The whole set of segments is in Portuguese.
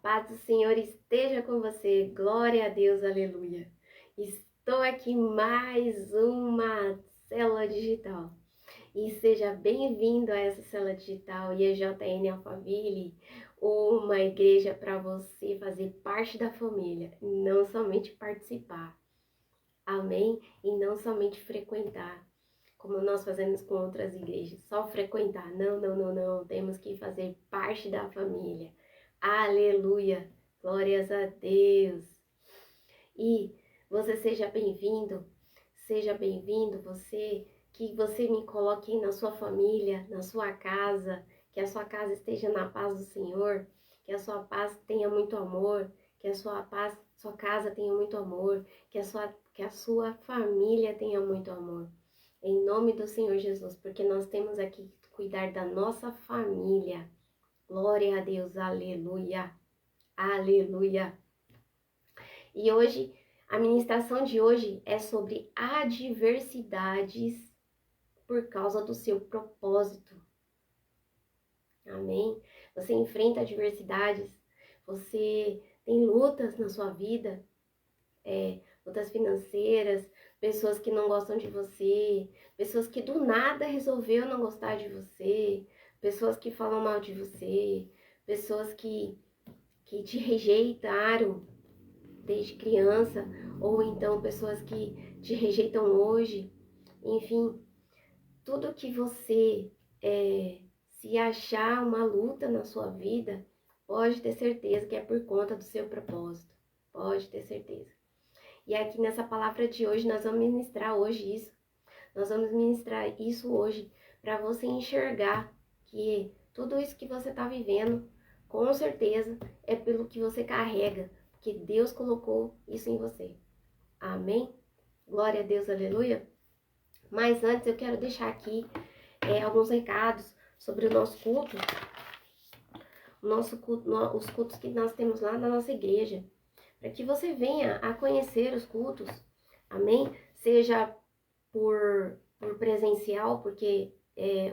paz do Senhor esteja com você. Glória a Deus, aleluia. Estou aqui mais uma célula digital. E seja bem-vindo a essa célula digital IEJN Alphaville, uma igreja para você fazer parte da família, não somente participar. Amém? E não somente frequentar, como nós fazemos com outras igrejas, só frequentar. Não. Temos que fazer parte da família. Aleluia! Glórias a Deus! E você seja bem-vindo, que você me coloque na sua família, na sua casa, que a sua casa esteja na paz do Senhor, que a sua paz tenha muito amor, que a sua casa tenha muito amor, que a sua família tenha muito amor. Em nome do Senhor Jesus, porque nós temos aqui que cuidar da nossa família. Glória a Deus, aleluia, aleluia. E hoje, a ministração de hoje é sobre adversidades por causa do seu propósito. Amém? Você enfrenta adversidades, você tem lutas na sua vida, lutas financeiras, pessoas que não gostam de você, pessoas que do nada resolveu não gostar de você, pessoas que falam mal de você, pessoas que te rejeitaram desde criança, ou então pessoas que te rejeitam hoje. Enfim, tudo que você se achar uma luta na sua vida, pode ter certeza que é por conta do seu propósito. Pode ter certeza. E aqui nessa palavra de hoje, nós vamos ministrar hoje isso. Nós vamos ministrar isso hoje para você enxergar que tudo isso que você está vivendo, com certeza, é pelo que você carrega, porque Deus colocou isso em você. Amém? Glória a Deus, aleluia. Mas antes eu quero deixar aqui alguns recados sobre o nosso culto. Os cultos que nós temos lá na nossa igreja. Para que você venha a conhecer os cultos, amém? Seja por presencial, porque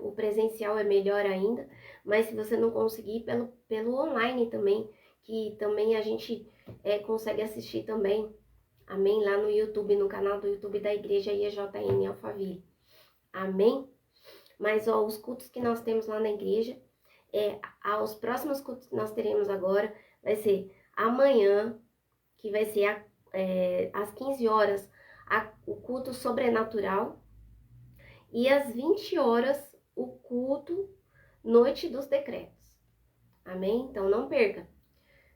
o presencial é melhor ainda, mas se você não conseguir, pelo online também, que também a gente consegue assistir também, amém? Lá no YouTube, no canal do YouTube da igreja IEJN Alphaville, amém? Mas os cultos que nós temos lá na igreja, os próximos cultos que nós teremos agora, vai ser amanhã, que vai ser às 15 horas, o culto sobrenatural, e às 20 horas, o culto Noite dos Decretos. Amém? Então, não perca.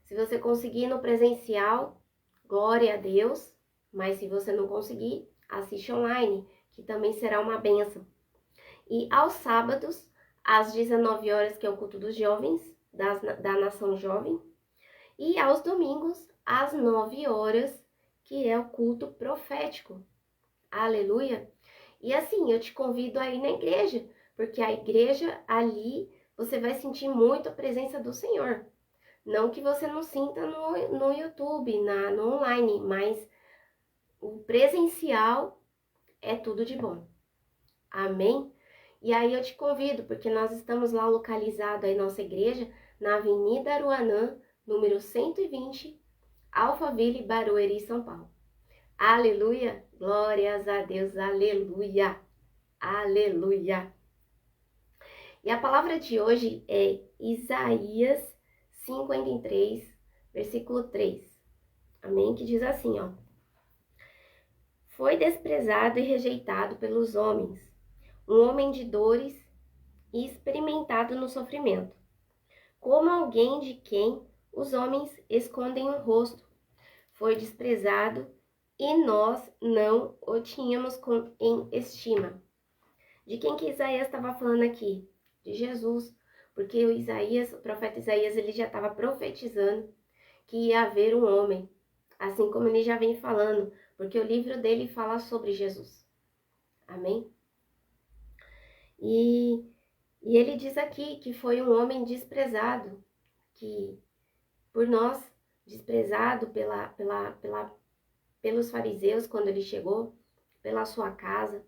Se você conseguir no presencial, glória a Deus, mas se você não conseguir, assiste online, que também será uma bênção. E aos sábados, às 19 horas, que é o culto dos jovens, da Nação Jovem, e aos domingos, às 9 horas, que é o culto profético. Aleluia! E assim, eu te convido a ir na igreja, porque a igreja ali, você vai sentir muito a presença do Senhor. Não que você não sinta no YouTube, no online, mas o presencial é tudo de bom. Amém? E aí eu te convido, porque nós estamos lá localizados aí, nossa igreja, na Avenida Aruanã, número 120, Alphaville, Barueri, São Paulo. Aleluia! Glórias a Deus! Aleluia! Aleluia! E a palavra de hoje é Isaías 53, versículo 3. Amém? Que diz assim, ó. Foi desprezado e rejeitado pelos homens, um homem de dores e experimentado no sofrimento, como alguém de quem os homens escondem o rosto. Foi desprezado e nós não o tínhamos em estima. De quem que Isaías estava falando aqui? De Jesus, porque o profeta Isaías, ele já estava profetizando que ia haver um homem, assim como ele já vem falando, porque o livro dele fala sobre Jesus. Amém? E ele diz aqui que foi um homem desprezado, que por nós, desprezado pelos fariseus quando ele chegou, pela sua casa.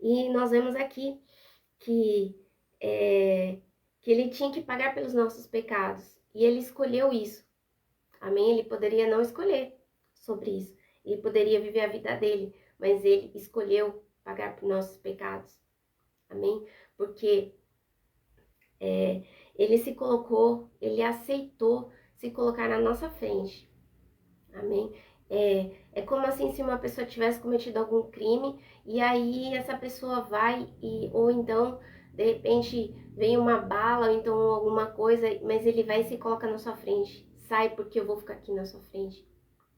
E nós vemos aqui que ele tinha que pagar pelos nossos pecados. E ele escolheu isso. Amém? Ele poderia não escolher sobre isso. Ele poderia viver a vida dele, mas ele escolheu pagar por nossos pecados. Amém? Porque ele se colocou, ele aceitou se colocar na nossa frente. Amém? É como assim se uma pessoa tivesse cometido algum crime e aí essa pessoa vai ou então de repente vem uma bala ou então alguma coisa, mas ele vai e se coloca na sua frente. Sai porque eu vou ficar aqui na sua frente.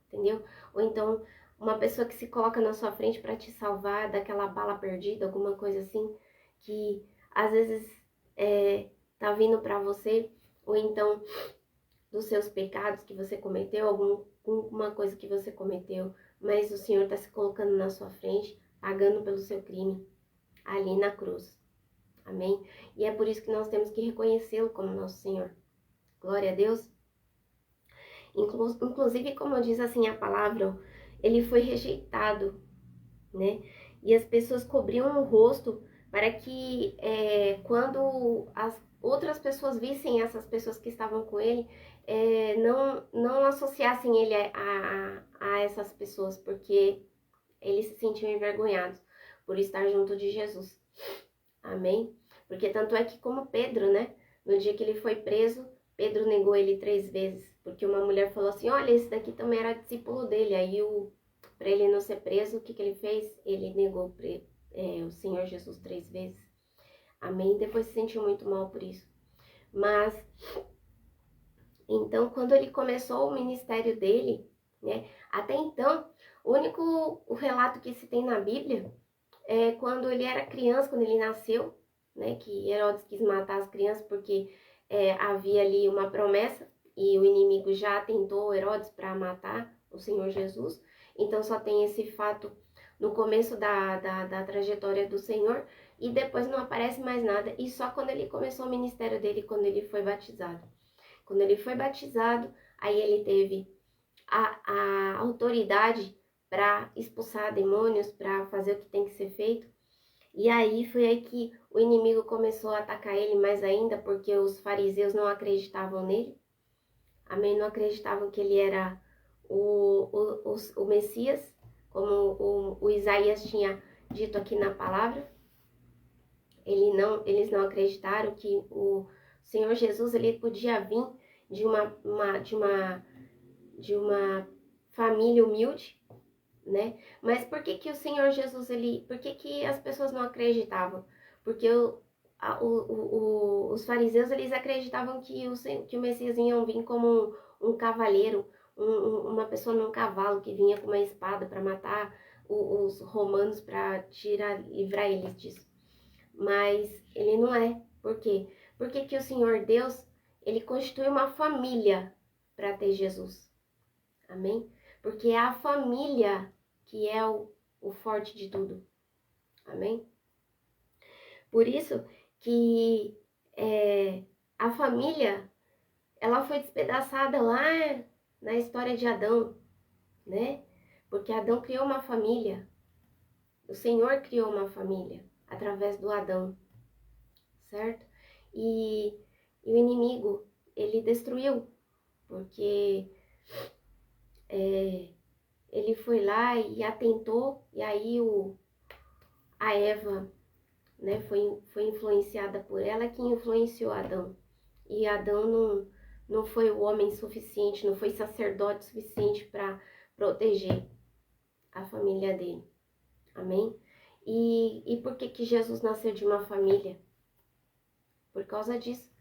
Entendeu? Ou então uma pessoa que se coloca na sua frente para te salvar daquela bala perdida, alguma coisa assim, que às vezes tá vindo para você, ou então dos seus pecados que você cometeu, alguma coisa que você cometeu, mas o Senhor está se colocando na sua frente, pagando pelo seu crime, ali na cruz. Amém? E é por isso que nós temos que reconhecê-lo como nosso Senhor. Glória a Deus. Inclusive, como diz assim a palavra, ele foi rejeitado, né? E as pessoas cobriam o rosto para que quando as outras pessoas vissem essas pessoas que estavam com ele, não associassem ele a essas pessoas, porque eles se sentiam envergonhados por estar junto de Jesus. Amém? Porque tanto é que como Pedro, né? No dia que ele foi preso, Pedro negou ele 3 vezes, porque uma mulher falou assim, olha, esse daqui também era discípulo dele. Aí para ele não ser preso, o que ele fez? Ele negou o Senhor Jesus 3 vezes. Amém? Depois se sentiu muito mal por isso. Mas, então, quando ele começou o ministério dele, né? Até então, o relato que se tem na Bíblia é quando ele era criança, quando ele nasceu, né? Que Herodes quis matar as crianças porque havia ali uma promessa e o inimigo já tentou Herodes para matar o Senhor Jesus. Então só tem esse fato no começo da trajetória do Senhor e depois não aparece mais nada. E só quando ele começou o ministério dele, quando ele foi batizado. Quando ele foi batizado, aí ele teve a autoridade para expulsar demônios, para fazer o que tem que ser feito. E aí foi aí que o inimigo começou a atacar ele mais ainda, porque os fariseus não acreditavam nele. Amém? Não acreditavam que ele era o Messias, como o Isaías tinha dito aqui na palavra. Eles não acreditaram que o Senhor Jesus ele podia vir de uma família humilde, né? Mas por que o Senhor Jesus, por que as pessoas não acreditavam? Porque os fariseus, eles acreditavam que o Messias ia vir como um cavaleiro, uma pessoa num cavalo que vinha com uma espada para matar os romanos, para livrar eles disso. Mas ele não é. Por quê? Porque que o Senhor Deus, ele constitui uma família para ter Jesus. Amém? Porque é a família que é o forte de tudo. Amém? Por isso que a família, ela foi despedaçada lá na história de Adão, né? Porque Adão criou uma família. O Senhor criou uma família através do Adão, certo? E o inimigo, ele destruiu, porque ele foi lá e atentou, e aí a Eva, né, foi influenciada por ela, que influenciou Adão. E Adão não foi o homem suficiente, não foi sacerdote suficiente para proteger a família dele. Amém? E por que Jesus nasceu de uma família? Por causa disso.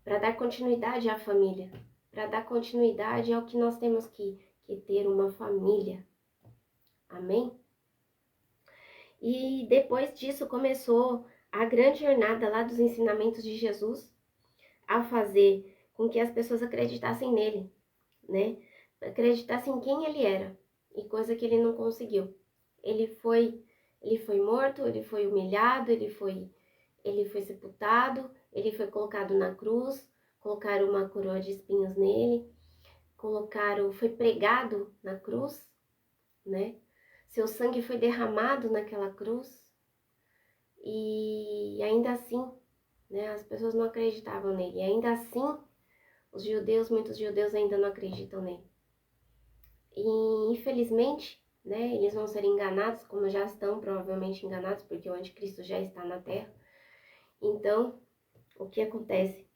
Para dar continuidade à família. Para dar continuidade ao que nós temos que ter uma família. Amém? E depois disso começou a grande jornada lá dos ensinamentos de Jesus a fazer com que as pessoas acreditassem nele, né? Acreditassem em quem ele era, e coisa que ele não conseguiu. Ele foi morto, ele foi humilhado, ele foi sepultado, ele foi colocado na cruz, colocaram uma coroa de espinhos nele, foi pregado na cruz, né? Seu sangue foi derramado naquela cruz e ainda assim, né, as pessoas não acreditavam nele. E ainda assim, muitos judeus ainda não acreditam nele. E infelizmente, né, eles vão ser enganados, como já estão provavelmente enganados, porque o anticristo já está na terra. Então, o que acontece?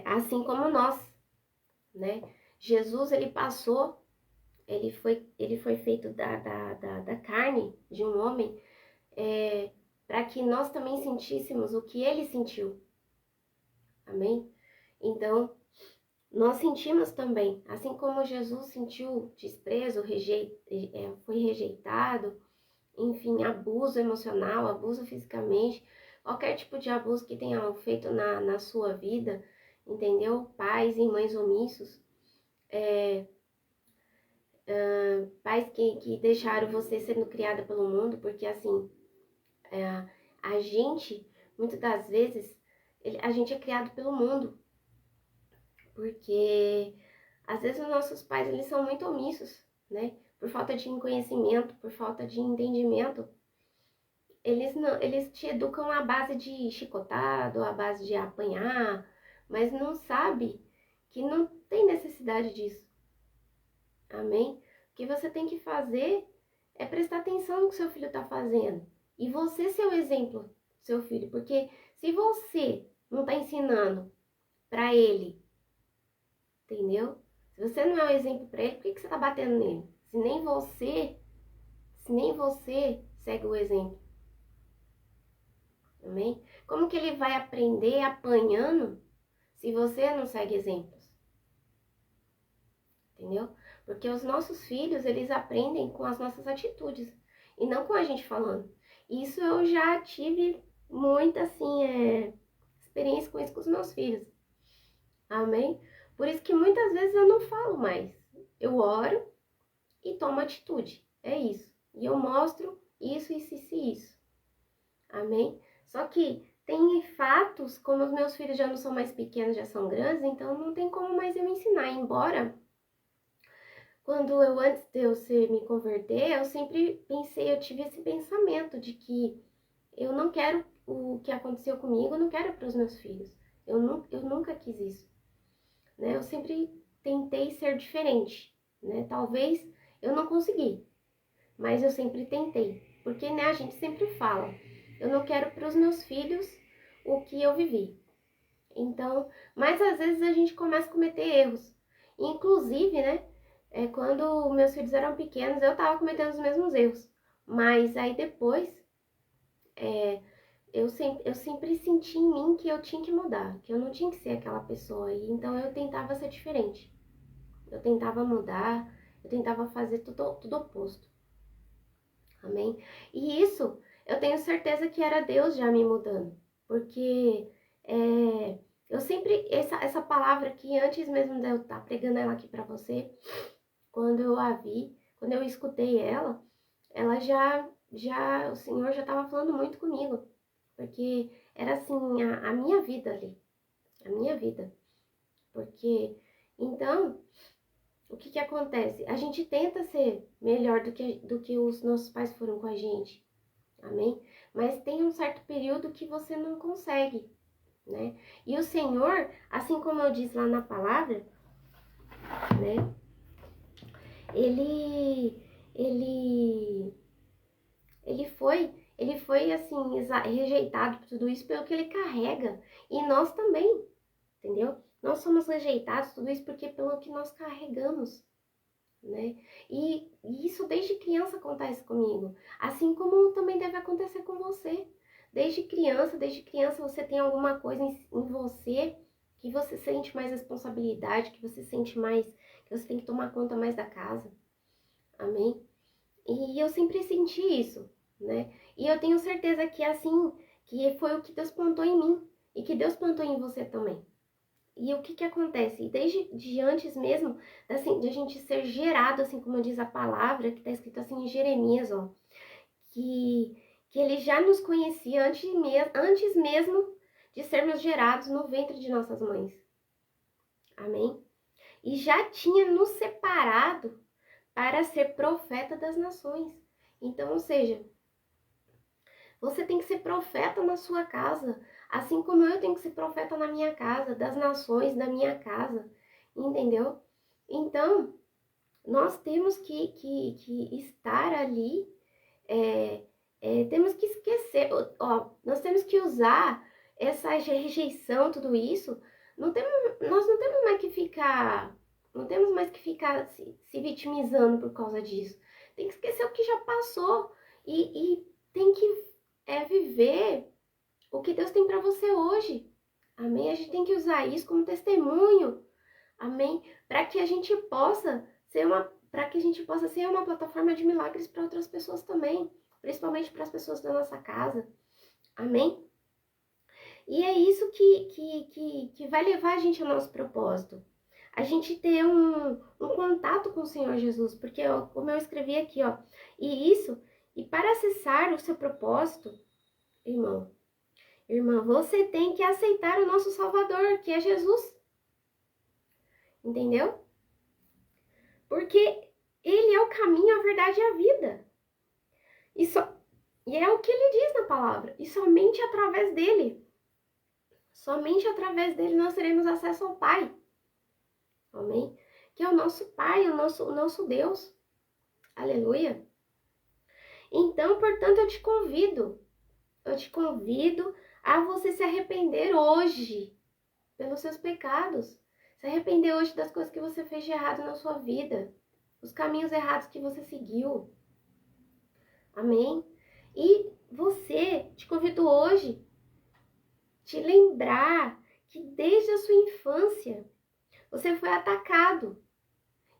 Assim como nós, né? Jesus, ele passou, ele foi feito da carne de um homem, para que nós também sentíssemos o que ele sentiu. Amém? Então, nós sentimos também, assim como Jesus sentiu desprezo, foi rejeitado, enfim, abuso emocional, abuso fisicamente, qualquer tipo de abuso que tenha feito na sua vida, entendeu? Pais e mães omissos, pais que deixaram você sendo criada pelo mundo, porque assim, a gente, muitas das vezes, a gente é criado pelo mundo, porque às vezes os nossos pais, eles são muito omissos, né? Por falta de conhecimento, por falta de entendimento, eles te educam à base de chicotado, à base de apanhar, mas não sabe que não tem necessidade disso. Amém? O que você tem que fazer é prestar atenção no que seu filho está fazendo. E você ser o exemplo do seu filho. Porque se você não está ensinando para ele, entendeu? Se você não é o exemplo para ele, por que você está batendo nele? Se nem você segue o exemplo. Amém? Como que ele vai aprender apanhando se você não segue exemplos? Entendeu? Porque os nossos filhos, eles aprendem com as nossas atitudes e não com a gente falando. Isso eu já tive muita, assim, experiência com isso com os meus filhos. Amém? Por isso que muitas vezes eu não falo mais. Eu oro e tomo atitude. É isso. E eu mostro isso, isso, isso e isso. Amém? Só que tem fatos, como os meus filhos já não são mais pequenos, já são grandes, então não tem como mais eu ensinar. Embora, antes de eu me converter, eu sempre pensei, eu tive esse pensamento de que eu não quero o que aconteceu comigo, eu não quero para os meus filhos. Eu nunca quis isso, né? Eu sempre tentei ser diferente, né? Talvez eu não consegui, mas eu sempre tentei. Porque, né, a gente sempre fala, eu não quero para os meus filhos o que eu vivi. Então, mas às vezes a gente começa a cometer erros. Inclusive, né, quando meus filhos eram pequenos, eu tava cometendo os mesmos erros. Mas aí depois, eu sempre senti em mim que eu tinha que mudar, que eu não tinha que ser aquela pessoa. E então eu tentava ser diferente. Eu tentava mudar, eu tentava fazer tudo oposto. Amém? E isso, eu tenho certeza que era Deus já me mudando. Porque eu sempre, essa palavra aqui, antes mesmo de eu estar pregando ela aqui para você, quando eu a vi, quando eu escutei ela o Senhor já estava falando muito comigo. Porque era assim, a minha vida ali. A minha vida. Porque, então, o que acontece? A gente tenta ser melhor do que os nossos pais foram com a gente. Amém? Mas tem um certo período que você não consegue, né? E o Senhor, assim como eu disse lá na palavra, né? Ele, ele, ele foi assim, rejeitado por tudo isso pelo que ele carrega. E nós também, entendeu? Nós somos rejeitados, tudo isso porque pelo que nós carregamos, né? E isso desde criança acontece comigo, assim como também deve acontecer com você. Desde criança você tem alguma coisa em você que você sente mais responsabilidade, que você sente mais, que você tem que tomar conta mais da casa. Amém? E eu sempre senti isso, né? E eu tenho certeza que assim, que foi o que Deus plantou em mim e que Deus plantou em você também. E o que acontece? Desde antes mesmo, assim, de a gente ser gerado, assim como diz a palavra, que está escrito assim em Jeremias, ó, que ele já nos conhecia antes mesmo de sermos gerados no ventre de nossas mães. Amém? E já tinha nos separado para ser profeta das nações. Então, ou seja, você tem que ser profeta na sua casa, assim como eu tenho que ser profeta na minha casa, das nações da minha casa, entendeu? Então, nós temos que estar ali, temos que esquecer, nós temos que usar essa rejeição, tudo isso, nós não temos mais que ficar, não temos mais que ficar se vitimizando por causa disso. Tem que esquecer o que já passou e tem que viver o que Deus tem para você hoje. Amém? A gente tem que usar isso como testemunho. Amém? Para que a gente possa ser uma plataforma de milagres para outras pessoas também, principalmente para as pessoas da nossa casa. Amém? E é isso que vai levar a gente ao nosso propósito. A gente ter um contato com o Senhor Jesus, porque como eu escrevi aqui, e para acessar o seu propósito, irmã, você tem que aceitar o nosso Salvador, que é Jesus. Entendeu? Porque ele é o caminho, a verdade e a vida. E é o que ele diz na palavra. E somente através dele nós teremos acesso ao Pai. Amém? Que é o nosso Pai, o nosso Deus. Aleluia. Então, portanto, eu te convido a você se arrepender hoje pelos seus pecados. Se arrepender hoje das coisas que você fez de errado na sua vida. Os caminhos errados que você seguiu. Amém? E te convido hoje, te lembrar que desde a sua infância, você foi atacado.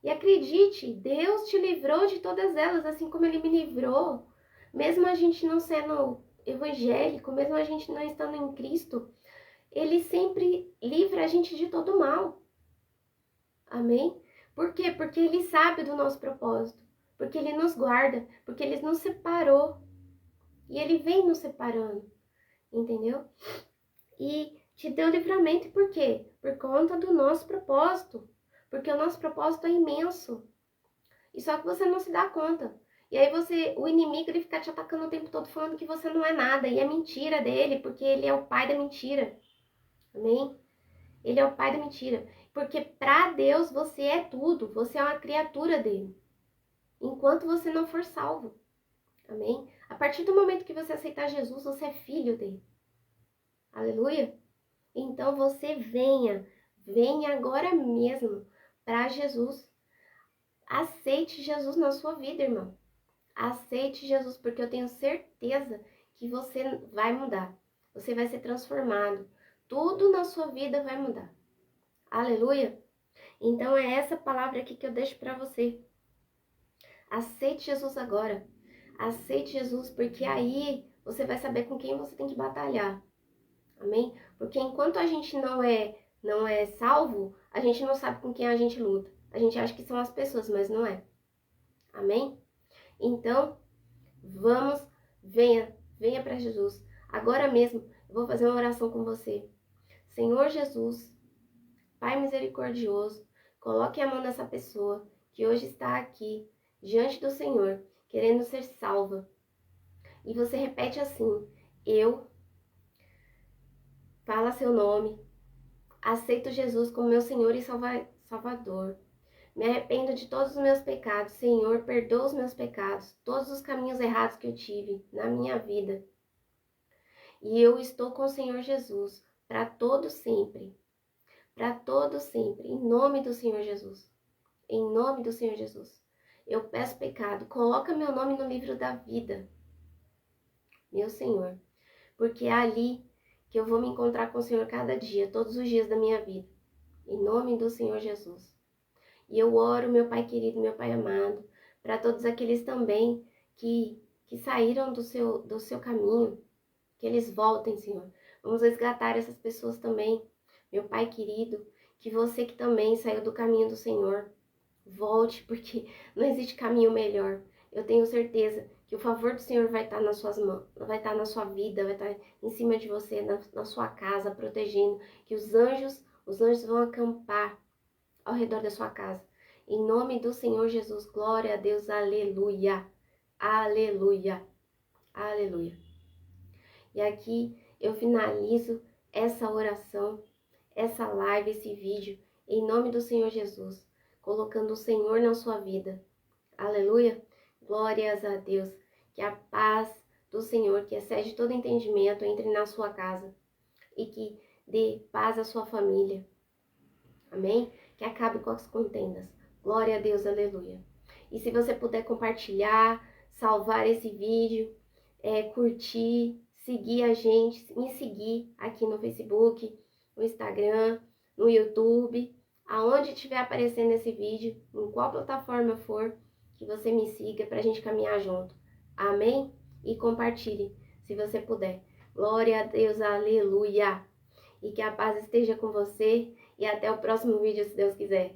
E acredite, Deus te livrou de todas elas, assim como Ele me livrou. Mesmo a gente não sendo evangélico, mesmo a gente não estando em Cristo, Ele sempre livra a gente de todo mal. Amém? Por quê? Porque Ele sabe do nosso propósito. Porque Ele nos guarda. Porque Ele nos separou. E Ele vem nos separando. Entendeu? E te deu livramento. Por quê? Por conta do nosso propósito. Porque o nosso propósito é imenso. E só que você não se dá conta. E aí o inimigo, ele fica te atacando o tempo todo falando que você não é nada. E é mentira dele, porque ele é o pai da mentira. Amém? Ele é o pai da mentira. Porque para Deus você é tudo. Você é uma criatura dele. Enquanto você não for salvo. Amém? A partir do momento que você aceitar Jesus, você é filho dele. Aleluia? Então você venha agora mesmo para Jesus. Aceite Jesus na sua vida, irmão. Aceite Jesus, porque eu tenho certeza que você vai mudar. Você vai ser transformado. Tudo na sua vida vai mudar. Aleluia? Então é essa palavra aqui que eu deixo para você. Aceite Jesus agora. Aceite Jesus, porque aí você vai saber com quem você tem que batalhar. Amém? Porque enquanto a gente não é salvo, a gente não sabe com quem a gente luta. A gente acha que são as pessoas, mas não é. Amém? Então, venha para Jesus. Agora mesmo, eu vou fazer uma oração com você. Senhor Jesus, Pai misericordioso, coloque a mão nessa pessoa que hoje está aqui, diante do Senhor, querendo ser salva. E você repete assim: eu, fala seu nome, aceito Jesus como meu Senhor e Salvador. Me arrependo de todos os meus pecados. Senhor, perdoa os meus pecados, todos os caminhos errados que eu tive na minha vida. E eu estou com o Senhor Jesus para todo sempre. Para todo sempre. Em nome do Senhor Jesus. Em nome do Senhor Jesus. Eu peço pecado. Coloca meu nome no livro da vida. Meu Senhor. Porque é ali que eu vou me encontrar com o Senhor cada dia, todos os dias da minha vida. Em nome do Senhor Jesus. E eu oro, meu Pai querido, meu Pai amado, para todos aqueles também que saíram do seu caminho, que eles voltem, Senhor. Vamos resgatar essas pessoas também, meu Pai querido, que você que também saiu do caminho do Senhor, volte, porque não existe caminho melhor. Eu tenho certeza que o favor do Senhor vai estar nas suas mãos, vai estar na sua vida, vai estar em cima de você, na sua casa, protegendo, que os anjos vão acampar ao redor da sua casa. Em nome do Senhor Jesus, glória a Deus, aleluia, aleluia, aleluia. E aqui eu finalizo essa oração, essa live, esse vídeo, em nome do Senhor Jesus, colocando o Senhor na sua vida. Aleluia! Glórias a Deus. Que a paz do Senhor, que excede todo entendimento, entre na sua casa e que dê paz à sua família. Amém? Que acabe com as contendas. Glória a Deus, aleluia. E se você puder compartilhar, salvar esse vídeo, curtir, seguir a gente, me seguir aqui no Facebook, no Instagram, no YouTube, aonde estiver aparecendo esse vídeo, em qual plataforma for, que você me siga para a gente caminhar junto. Amém? E compartilhe, se você puder. Glória a Deus, aleluia. E que a paz esteja com você. E até o próximo vídeo, se Deus quiser.